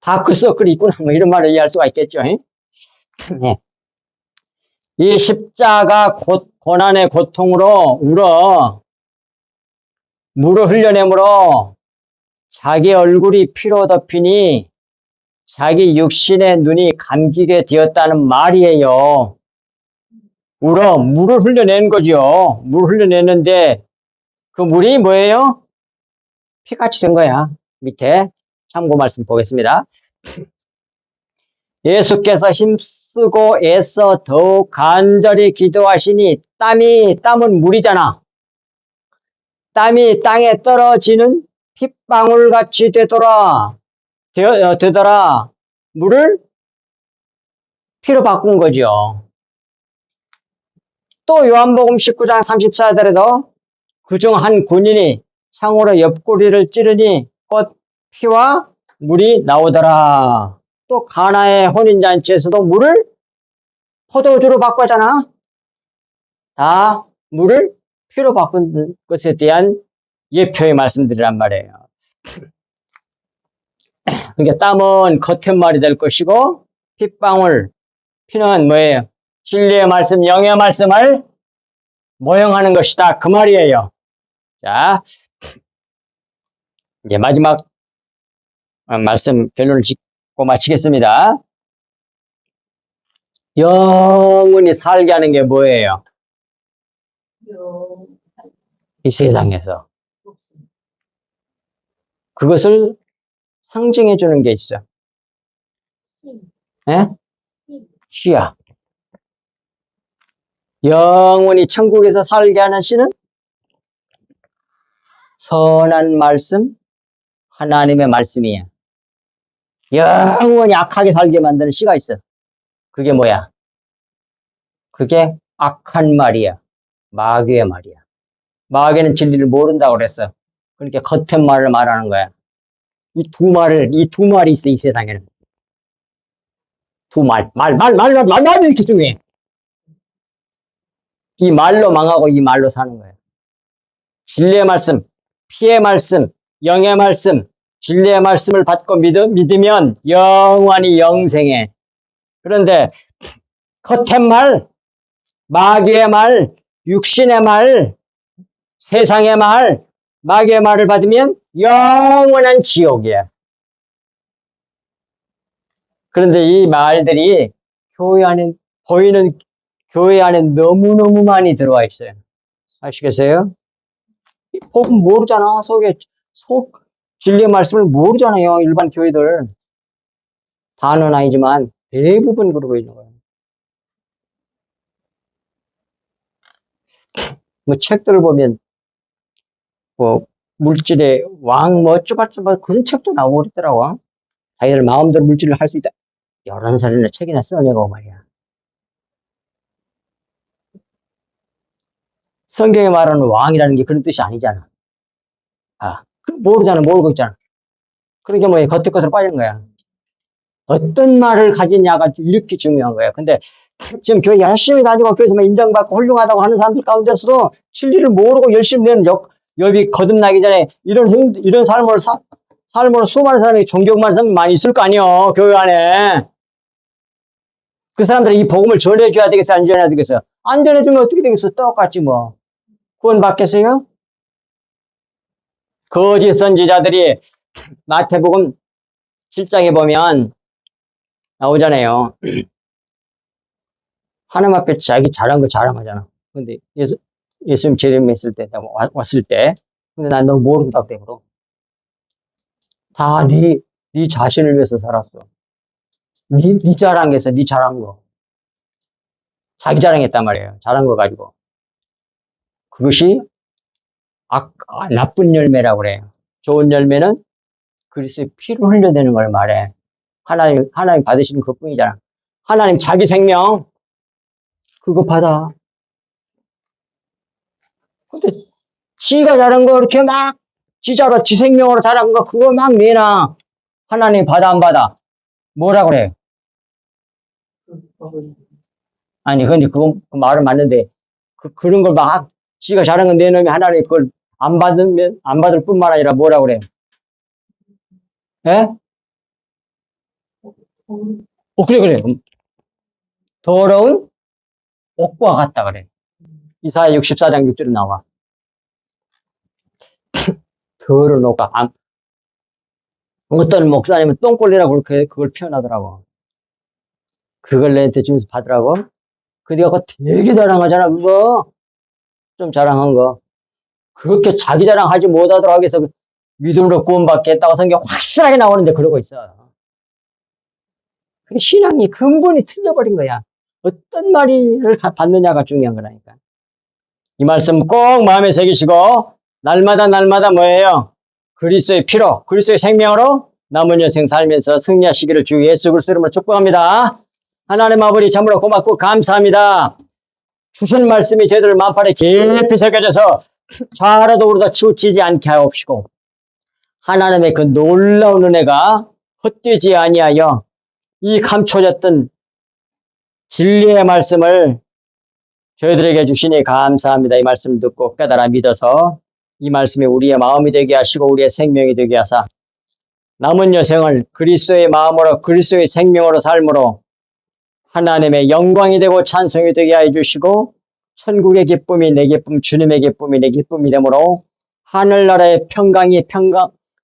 다크서클이 있구나. 뭐 이런 말을 이해할 수가 있겠죠. 네. 이 십자가 고난의 고통으로 울어 물을 흘려내므로 자기 얼굴이 피로 덮이니 자기 육신의 눈이 감기게 되었다는 말이에요. 울어 물을 흘려낸 거죠. 물 흘려냈는데 그 물이 뭐예요? 피같이 된 거야. 밑에 참고 말씀 보겠습니다. 예수께서 힘쓰고 애써 더욱 간절히 기도하시니 땀은 물이잖아. 땀이 땅에 떨어지는 핏방울같이 되더라. 물을 피로 바꾼 거죠. 또 요한복음 19장 34절에도 그중 한 군인이 창으로 옆구리를 찌르니 곧 피와 물이 나오더라. 또 가나의 혼인잔치에서도 물을 포도주로 바꾸잖아. 다 물을 피로 바꾼 것에 대한 예표의 말씀드리란 말이에요. 그러니까 땀은 겉은 말이 될 것이고 피는 뭐예요? 진리의 말씀, 영의 말씀을 모형하는 것이다. 그 말이에요. 자, 이제 마지막 말씀 결론을 짓고 마치겠습니다. 영원히 살게 하는 게 뭐예요? 이 세상에서. 그것을 상징해 주는 게 있어. 예? 희야. 영원히 천국에서 살게 하는 씨는 선한 말씀, 하나님의 말씀이야. 영원히 악하게 살게 만드는 씨가 있어. 그게 뭐야? 그게 악한 말이야. 마귀의 말이야. 마귀는 진리를 모른다고 그랬어. 그러니까 겉은 말을 말하는 거야. 이 두 말이 있어, 이 세상에는. 두 말 이렇게 중요해. 이 말로 망하고 이 말로 사는 거야. 진리의 말씀, 피의 말씀, 영의 말씀, 진리의 말씀을 받고 믿으면 영원히 영생해. 그런데 겉의 말, 마귀의 말, 육신의 말, 세상의 말, 마귀의 말을 받으면 영원한 지옥이야. 그런데 이 말들이 보이는 교회 안에 너무너무 많이 들어와 있어요. 아시겠어요? 복음 모르잖아. 진리의 말씀을 모르잖아요. 일반 교회들. 다는 아니지만 대부분 그러고 있는 거예요. 뭐 책들을 보면 뭐 물질의 왕 뭐 어쩌고저쩌고 그런 책도 나오고 그랬더라고. 자기들 마음대로 물질을 할 수 있다. 11살이나 책이나 써내고 말이야. 성경에 말하는 왕이라는 게 그런 뜻이 아니잖아. 모르잖아. 모르고 있잖아. 그러니까 뭐 겉에 것으로 빠지는 거야. 어떤 말을 가지냐가 이렇게 중요한 거야. 근데 지금 교회 열심히 다니고 교회에서 인정받고 훌륭하다고 하는 사람들 가운데서도 진리를 모르고 열심히 내는 욥이 거듭나기 전에 이런 삶으로 수많은 사람이 존경받는 사람이 많이 있을 거 아니에요. 교회 안에. 그 사람들이 이 복음을 전해줘야 되겠어? 안 전해야 되겠어? 안 전해주면 어떻게 되겠어? 똑같지 뭐. 구원 받겠어요? 거짓 선지자들이 마태복음 7장에 보면 나오잖아요. 하나님 앞에 자기 잘한 거 자랑하잖아. 근데 예수님 재림했을 때, 왔을 때, 근데 난 너 모른다고 그러고. 다 네 자신을 위해서 살았어. 네 자랑해서 네 잘한 거. 자기 자랑했단 말이에요. 잘한 거 가지고. 그것이 나쁜 열매라고 그래요. 좋은 열매는 그리스도의 피로 흘려내는 걸 말해. 하나님 받으시는 것 뿐이잖아. 하나님 자기 생명, 그거 받아. 근데 지가 잘한 거 이렇게 막 지 생명으로 잘한 거 그거 막 내놔. 하나님 받아 안 받아? 뭐라 그래? 아니 근데 그건 그 말은 맞는데 그런 걸 막 지가 잘한 거 내놓으면 하나님 그걸 안 받을 뿐만 아니라 뭐라 그래? 예? 그래. 더러운 옥과 같다 그래. 이사야 64장 6절에 나와. 더러운 옥과 어떤 목사님은 똥꼬리라고 그걸 표현하더라고. 그걸 내한테 주면서 받으라고? 네가 그거 되게 자랑하잖아, 그거. 좀 자랑한 거. 그렇게 자기 자랑하지 못하도록 하기 위해서 믿음으로 구원받겠다고 성경 확실하게 나오는데 그러고 있어. 신앙이 근본이 틀려버린 거야. 어떤 말을 받느냐가 중요한 거라니까. 이 말씀 꼭 마음에 새기시고 날마다 뭐예요? 그리스도의 피로, 그리스도의 생명으로 남은 여생 살면서 승리하시기를 주 예수 그리스도 이름으로 축복합니다. 하나님 아버지 참으로 고맙고 감사합니다. 주신 말씀이 저희들 만판에 깊이 새겨져서 좌로도 우로도 치우치지 않게 하옵시고 하나님의 그 놀라운 은혜가 헛되지 아니하여 이 감춰졌던 진리의 말씀을 저희들에게 주시니 감사합니다. 이 말씀 듣고 깨달아 믿어서 이 말씀이 우리의 마음이 되게 하시고 우리의 생명이 되게 하사 남은 여생을 그리스도의 마음으로 그리스도의 생명으로 삶으로 하나님의 영광이 되고 찬송이 되게 해주시고 천국의 기쁨이 내 기쁨, 주님의 기쁨이 내 기쁨이 되므로 하늘나라의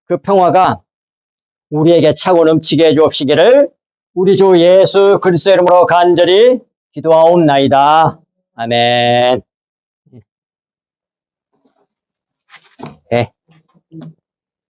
그 평화가 우리에게 차고 넘치게 해주옵시기를 우리 주 예수 그리스도의 이름으로 간절히 기도하옵나이다. 아멘. 네.